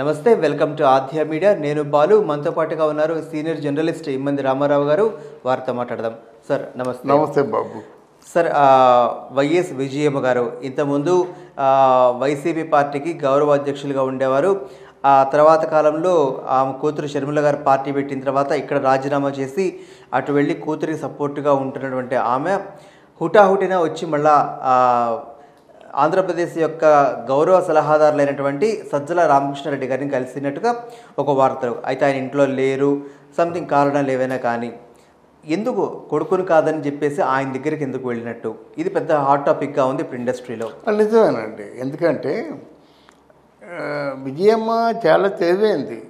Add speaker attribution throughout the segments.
Speaker 1: నమస్తే, welcome to ఆధ్య media. నేను బాలు, మనతో పాటుగా ఉన్నారు సీనియర్ జర్నలిస్ట్ ఇమ్మంది రామారావు గారు. వారితో మాట్లాడదాం. సార్ నమస్తే.
Speaker 2: నమస్తే బాబు.
Speaker 1: సార్, వైఎస్ విజయమ్మ గారు ఇంతకుముందు వైసీపీ పార్టీకి గౌరవ అధ్యక్షులుగా ఉండేవారు. ఆ తర్వాత కాలంలో ఆమె కూతురు షర్మిల గారు పార్టీ పెట్టిన తర్వాత ఇక్కడ రాజీనామా చేసి అటు వెళ్ళి కూతురికి సపోర్టుగా ఉంటున్నటువంటి ఆమె హుటాహుటిన వచ్చి మళ్ళా ఆంధ్రప్రదేశ్ యొక్క గౌరవ సలహాదారులైనటువంటి సజ్జల రామకృష్ణారెడ్డి గారిని కలిసినట్టుగా ఒక వార్తలు. అయితే ఆయన ఇంట్లో లేరు, సంథింగ్ కారణాలు ఏవైనా కానీ ఎందుకు కొడుకుని కాదని చెప్పేసి ఆయన దగ్గరికి ఎందుకు వెళ్ళినట్టు, ఇది పెద్ద హాట్ టాపిక్గా ఉంది ఇప్పుడు ఇండస్ట్రీలో.
Speaker 2: నిజమేనండి. ఎందుకంటే విజయమ్మ చాలా తెలివైంది.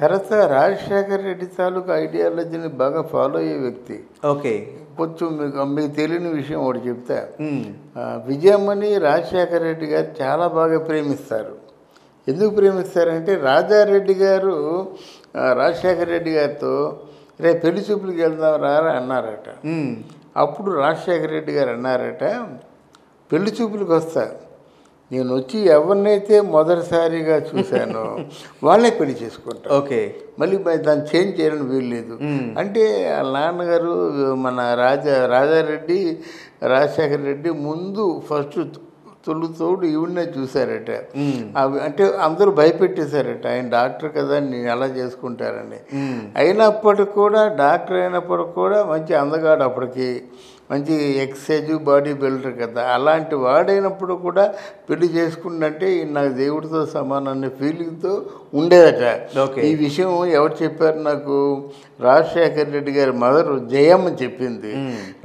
Speaker 2: తర్వాత రాజశేఖర రెడ్డి తాలూకు ఐడియాలజీని బాగా ఫాలో అయ్యే వ్యక్తి.
Speaker 1: ఓకే,
Speaker 2: కొంచెం మీకు తెలియని విషయం ఒకటి చెప్తా. విజయమ్మని రాజశేఖర రెడ్డి గారు చాలా బాగా ప్రేమిస్తారు. ఎందుకు ప్రేమిస్తారంటే రాజారెడ్డి గారు రాజశేఖర రెడ్డి గారితో రేపు పెళ్లి చూపులకి వెళ్దాం రారా అన్నారట. అప్పుడు రాజశేఖర రెడ్డి గారు అన్నారట, పెళ్లి చూపులకు వస్తా, నేను వచ్చి ఎవరినైతే మొదటిసారిగా చూశానో వాళ్ళే పెళ్లి చేసుకుంటాను.
Speaker 1: ఓకే, మళ్ళీ
Speaker 2: దాన్ని చేంజ్ చేయడానికి వీల్లేదు అంటే వాళ్ళ నాన్నగారు మన రాజారెడ్డి రాజశేఖర రెడ్డి ముందు ఫస్ట్ తోడు ఈవిడనే చూశారట. అంటే అందరూ భయపెట్టేశారట, ఆయన డాక్టర్ కదా నేను ఎలా చేసుకుంటారని. అయినప్పటికి కూడా డాక్టర్ అయినప్పటికి కూడా మంచి అందగాడు, అప్పటికి మంచి ఎక్సర్సైజ్ బాడీ బిల్డర్ కదా, అలాంటి వాడైనప్పుడు కూడా పెళ్లి చేసుకుంటే నాకు దేవుడితో సమానమైన ఫీలింగ్తో ఉండేదట. ఈ విషయం ఎవరు చెప్పారు నాకు? రాజశేఖర రెడ్డి గారి మదర్ జయమ్మ చెప్పింది.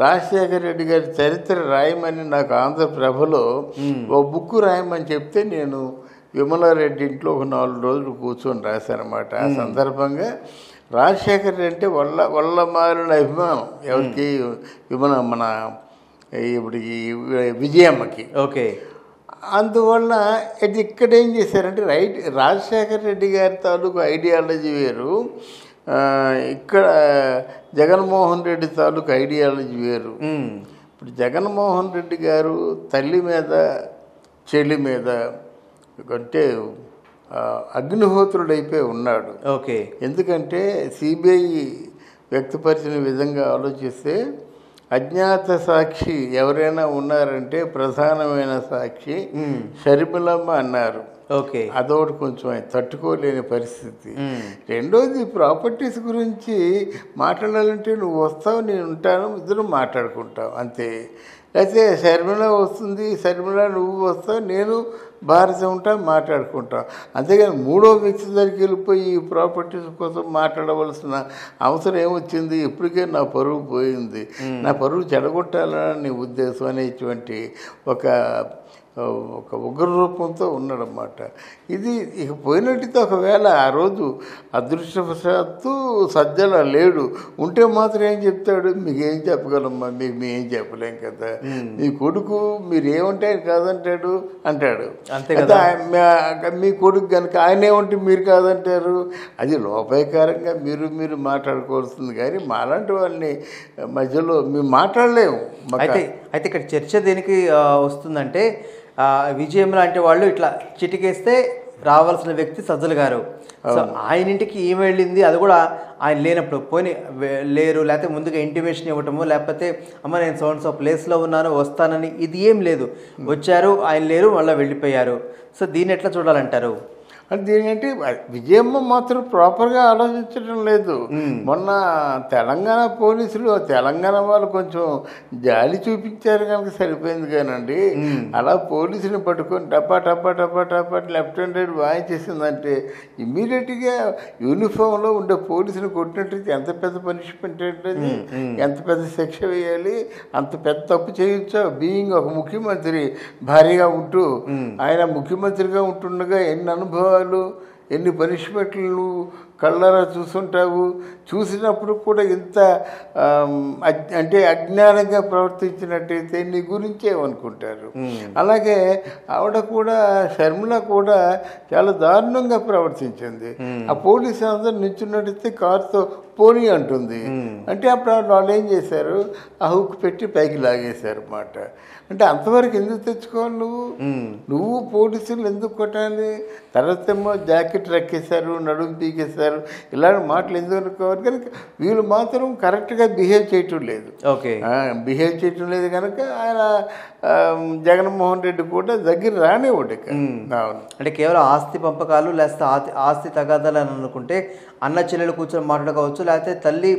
Speaker 2: రాజశేఖర రెడ్డి గారి చరిత్ర రాయమని నాకు ఆంధ్రప్రభలో ఓ బుక్ రాయమని చెప్తే నేను విమలారెడ్డి ఇంట్లో ఒక 4 రోజులు కూర్చొని రాశానమాట. ఆ సందర్భంగా రాజశేఖర్ అంటే వల్ల మారిన అభిమానం ఎవరికి? మన ఇప్పుడు ఈ విజయమ్మకి.
Speaker 1: ఓకే,
Speaker 2: అందువల్ల అది ఇక్కడ ఏం చేశారంటే రాజశేఖర రెడ్డి గారి తాలూకు ఐడియాలజీ వేరు, ఇక్కడ జగన్మోహన్ రెడ్డి తాలూకు ఐడియాలజీ వేరు. ఇప్పుడు జగన్మోహన్ రెడ్డి గారు తల్లి మీద చెల్లి మీద అంటే అగ్నిహోత్రుడైపోయి ఉన్నాడు.
Speaker 1: ఓకే,
Speaker 2: ఎందుకంటే సిబిఐ వ్యక్తపరిచిన విధంగా ఆలోచిస్తే అజ్ఞాత సాక్షి ఎవరైనా ఉన్నారంటే ప్రధానమైన సాక్షి షర్మిలమ్మ అన్నారు.
Speaker 1: ఓకే,
Speaker 2: అదొకటి కొంచెం ఆయన తట్టుకోలేని పరిస్థితి. రెండోది ప్రాపర్టీస్ గురించి మాట్లాడాలంటే నువ్వు వస్తావు, నేను ఉంటాను, ఇద్దరు మాట్లాడుకుంటాం అంతే. లేకపోతే షర్మిల వస్తుంది, షర్మిల నువ్వు వస్తావు, నేను భారత ఉంటా, మాట్లాడుకుంటాం. అంతేగాని మూడో వ్యక్తి దగ్గరికి వెళ్ళిపోయి ఈ ప్రాపర్టీస్ కోసం మాట్లాడవలసిన అవసరం ఏమొచ్చింది? ఇప్పటికే నా పరువు పోయింది, నా పరువు చెడగొట్టాలని నీ ఉద్దేశం అనేటువంటి ఒక ఉగ్ర రూపంతో ఉన్నాడన్నమాట. ఇది ఇక పోయినట్టయితే ఒకవేళ ఆ రోజు అదృష్టవశాత్తు సజ్జల లేడు, ఉంటే మాత్రం ఏం చెప్తాడు? మీకేం చెప్పగలమ్మా, మేమేం చెప్పలేం కదా, మీ కొడుకు మీరు ఏమంటే ఆయన కాదంటాడు అంటాడు.
Speaker 1: అంతే కదా,
Speaker 2: మీ కొడుకు కనుక ఆయన ఏమంటే మీరు కాదంటారు. అది లోపాయకారంగా మీరు మాట్లాడుకోవాల్సింది. కానీ మాలాంటి వాళ్ళని మధ్యలో మేము మాట్లాడలేము.
Speaker 1: అయితే ఇక్కడ చర్చ దేనికి వస్తుందంటే విజయం లాంటి వాళ్ళు ఇట్లా చిటికేస్తే రావాల్సిన వ్యక్తి సజ్జల గారు. సో ఆయన ఇంటికి ఏం వెళ్ళింది, అది కూడా ఆయన లేనప్పుడు పోయి లేరు, లేకపోతే ముందుగా ఇంటిమేషన్ ఇవ్వటము, లేకపోతే అమ్మ నేను సో ప్లేస్లో ఉన్నాను వస్తానని, ఇది ఏం లేదు. వచ్చారు, ఆయన లేరు, మళ్ళీ వెళ్ళిపోయారు. సో దీన్ని ఎట్లా చూడాలంటారు?
Speaker 2: అంటే దీనికంటే విజయమ్మ మాత్రం ప్రాపర్గా ఆలోచించడం లేదు. మొన్న తెలంగాణ పోలీసులు తెలంగాణ వాళ్ళు కొంచెం జాలి చూపించారు కనుక సరిపోయింది కానండి. అలా పోలీసుని పట్టుకొని టపా టపా టపా టపా లెఫ్ట్ హ్యాండ్ రైట్ వాయించేసిందంటే ఇమ్మీడియట్గా యూనిఫామ్లో ఉండే పోలీసుని కొట్టినట్టు ఎంత పెద్ద పనిష్మెంట్ ఏంటది, ఎంత పెద్ద శిక్ష వేయాలి, అంత పెద్ద తప్పు చేయొచ్చా? బీయింగ్ ఒక ముఖ్యమంత్రి భారీగా ఉంటూ ఆయన ముఖ్యమంత్రిగా ఉంటుండగా ఎన్ని అనుభవాలు, ఎన్ని పనిష్మెంట్లు కళ్ళారా చూసుంటావు. చూసినప్పుడు కూడా ఇంత అంటే అజ్ఞానంగా ప్రవర్తించినట్టయితే నీ గురించి ఏమనుకుంటారు? అలాగే ఆవిడ కూడా షర్మిల కూడా చాలా దారుణంగా ప్రవర్తించింది. ఆ పోలీసు అందరూ నిల్చున్నట్టయితే కారుతో పోనీ అంటుంది. అంటే అప్పుడు వాళ్ళు ఏం చేశారు, ఆ హుక్ పెట్టి పైకి లాగేశారు అన్నమాట. అంటే అంతవరకు ఎందుకు తెచ్చుకోవాలి నువ్వు పోలీసులు ఎందుకు కొట్టాలి? తర్వాత ఏమో జాకెట్ రక్కేశారు, నడుము పీకేశారు, ఇలాంటి మాటలు ఎందుకు అనుకోవాలి? కనుక వీళ్ళు మాత్రం కరెక్ట్గా బిహేవ్ చేయటం లేదు. బిహేవ్ చేయటం లేదు కనుక ఆయన జగన్మోహన్ రెడ్డి కూడా దగ్గర రానివ్వడు.
Speaker 1: అంటే కేవలం ఆస్తి పంపకాలు లేకపోతే ఆస్తి తగాదాలు అని అనుకుంటే అన్న చెల్లెలు కూర్చొని మాట్లాడుకోవచ్చు, లేకపోతే తల్లి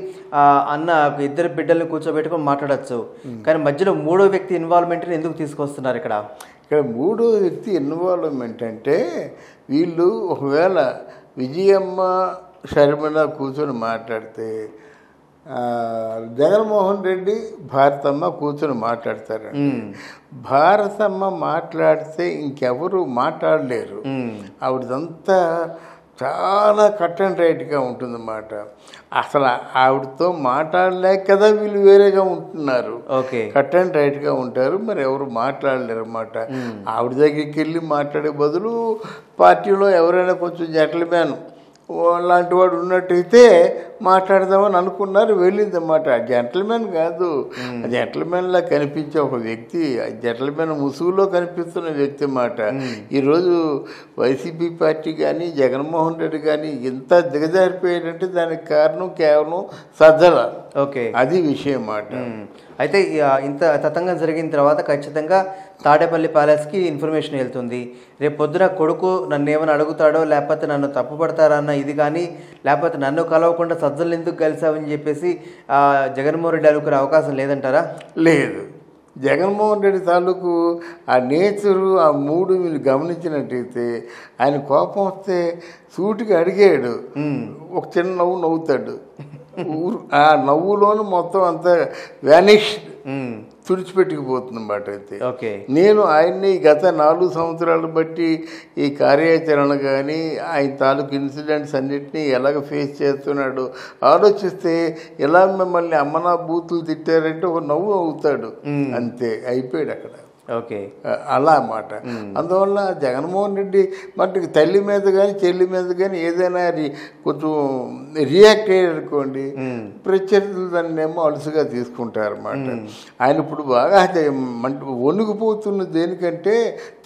Speaker 1: అన్న ఇద్దరు బిడ్డల్ని కూర్చోబెట్టుకొని మాట్లాడచ్చు. కానీ మధ్యలో మూడో వ్యక్తి ఇన్వాల్వ్మెంట్ని ఎందుకు తీసుకొస్తున్నారు ఇక్కడ?
Speaker 2: ఇక్కడ మూడో వ్యక్తి ఇన్వాల్వ్మెంట్ అంటే వీళ్ళు ఒకవేళ విజయమ్మ షర్మిల కూర్చొని మాట్లాడితే జగన్మోహన్ రెడ్డి భారతమ్మ కూర్చొని మాట్లాడతారండి. భారతమ్మ మాట్లాడితే ఇంకెవరు మాట్లాడలేరు. ఆవిడదంతా చాలా కట్ అండ్ రైట్గా ఉంటుందన్నమాట. అసలు ఆవిడతో మాట్లాడలేక కదా వీళ్ళు వేరేగా ఉంటున్నారు. కట్ అండ్ రైట్గా ఉంటారు, మరి ఎవరు మాట్లాడలేరు అన్నమాట. ఆవిడ దగ్గరికి వెళ్ళి మాట్లాడే బదులు పార్టీలో ఎవరైనా కొంచెం జెంటిల్మెన్ లాంటి వాడు ఉన్నట్టయితే మాట్లాడదామని అనుకున్నారు, వెళ్ళిందన్నమాట. జెంటిల్మెన్ కాదు, జెంటిల్మెన్లా కనిపించే ఒక వ్యక్తి, జెంటిల్మెన్ ముసుగులో కనిపిస్తున్న వ్యక్తి అన్నమాట. ఈరోజు వైసీపీ పార్టీ కానీ జగన్మోహన్ రెడ్డి కానీ ఇంత దిగజారిపోయాడంటే దానికి కారణం కేవలం సజ్జల. అది విషయం అన్నమాట.
Speaker 1: అయితే ఇంత తతంగం జరిగిన తర్వాత ఖచ్చితంగా తాడేపల్లి ప్యాలెస్కి ఇన్ఫర్మేషన్ వెళ్తుంది. రేపు పొద్దున కొడుకు నన్ను ఏమైనా అడుగుతాడో, లేకపోతే నన్ను తప్పుపడతారా అన్న ఇది కానీ, లేకపోతే నన్ను కలవకుండా సజ్జలు ఎందుకు కలిసావని చెప్పేసి జగన్మోహన్ రెడ్డి అనుకునే అవకాశం లేదంటారా?
Speaker 2: లేదు. జగన్మోహన్ రెడ్డి తాలూకు ఆ నేచరు, ఆ మూడు వీళ్ళు గమనించినట్టయితే ఆయన కోపం వస్తే సూటిగా అడిగాడు, ఒక చిన్న నవ్వు నవ్వుతాడు. ఆ నవ్వులోనూ మొత్తం అంతా వ్యానిష్డ్, తుడిచిపెట్టుకుపోతుంది అన్నమాట. అయితే నేను ఆయన్ని గత 4 సంవత్సరాలు బట్టి ఈ కార్యాచరణ కానీ ఆయన తాలూకు ఇన్సిడెంట్స్ అన్నింటినీ ఎలాగ ఫేస్ చేస్తున్నాడు ఆలోచిస్తే, ఇలా మిమ్మల్ని అమ్మనా బూతులు తిట్టారంటే ఒక నవ్వు అవుతాడు, అంతే, అయిపోయాడు అక్కడ. అలా అన్నమాట. అందువల్ల జగన్మోహన్ రెడ్డి మటుకు తల్లి మీద కానీ చెల్లి మీద కానీ ఏదైనా కొంచెం రియాక్ట్ అయ్యారనుకోండి, ప్రత్యర్థులు దాన్ని ఏమో అలుసుగా తీసుకుంటారన్నమాట. ఆయన ఇప్పుడు బాగా వణుకుపోతున్న దేనికంటే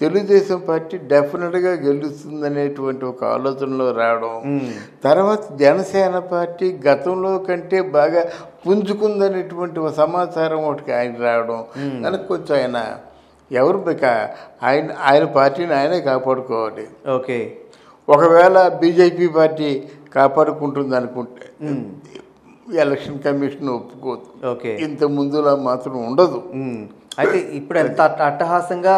Speaker 2: తెలుగుదేశం పార్టీ డెఫినెట్గా గెలుస్తుంది అనేటువంటి ఒక ఆలోచనలో రావడం, తర్వాత జనసేన పార్టీ గతంలో కంటే బాగా పుంజుకుందనేటువంటి ఒక సమాచారం ఒకటి ఆయన రావడం, కనుక కొంచెం ఆయన ఎవరు ఆయన పార్టీని ఆయనే కాపాడుకోవాలి. ఒకవేళ బీజేపీ పార్టీ కాపాడుకుంటుంది అనుకుంటే ఎలక్షన్ కమిషన్ ఒప్పుకోదు. ఇంత ముందులా మాత్రం ఉండదు.
Speaker 1: అయితే ఇప్పుడు ఎంత అట్టహాసంగా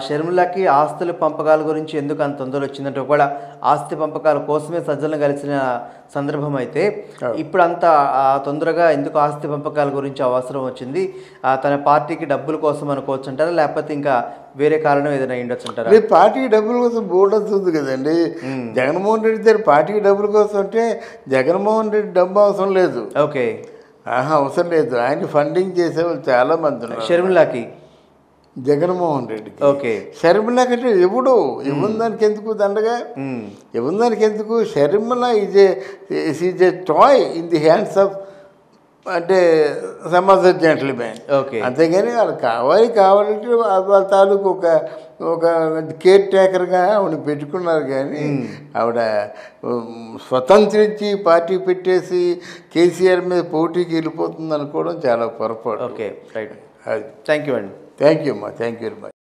Speaker 1: షర్మిలకి ఆస్తుల పంపకాల గురించి ఎందుకు అంత తొందర వచ్చిందంటే, కూడా ఆస్తి పంపకాల కోసమే సజ్జలను కలిసిన సందర్భం అయితే ఇప్పుడు అంత తొందరగా ఎందుకు ఆస్తి పంపకాల గురించి అవసరం వచ్చింది? తన పార్టీకి డబ్బుల కోసం అనుకోవచ్చు అంటారా, లేకపోతే ఇంకా వేరే కారణం ఏదైనా ఉండొచ్చు అంటారా?
Speaker 2: పార్టీకి డబ్బుల కోసం బోర్డు వస్తుంది కదండి. జగన్మోహన్ రెడ్డి దగ్గర పార్టీకి డబ్బుల కోసం అంటే జగన్మోహన్ రెడ్డి డబ్బు అవసరం లేదు. అవసరం లేదు. ఆయన ఫండింగ్ చేసేవాళ్ళు చాలా మంది ఉన్నారు.
Speaker 1: షర్మిలకి
Speaker 2: జగన్మోహన్ రెడ్డికి. షర్మిల కంటే ఎవడు ఇవ్వదానికి ఎందుకు దండగా, ఇవ్వదానికి ఎందుకు? Sharmila is a toy in the hands of అంటే సమ్ ఆఫ్ ద జెంటిల్మెన్. అంతేగాని వాళ్ళు కావాలంటే వాళ్ళ తాలూకు ఒక కేర్ టేకర్గా ఆవిడ పెట్టుకున్నారు. కానీ ఆవిడ స్వతంత్రించి పార్టీ పెట్టేసి కేసీఆర్ మీద పోటీకి వెళ్ళిపోతుంది అనుకోవడం చాలా పొరపాటు.
Speaker 1: థ్యాంక్ యూ అండి.
Speaker 2: థ్యాంక్ యూ అమ్మా, థ్యాంక్ యూ వెరీ మచ్.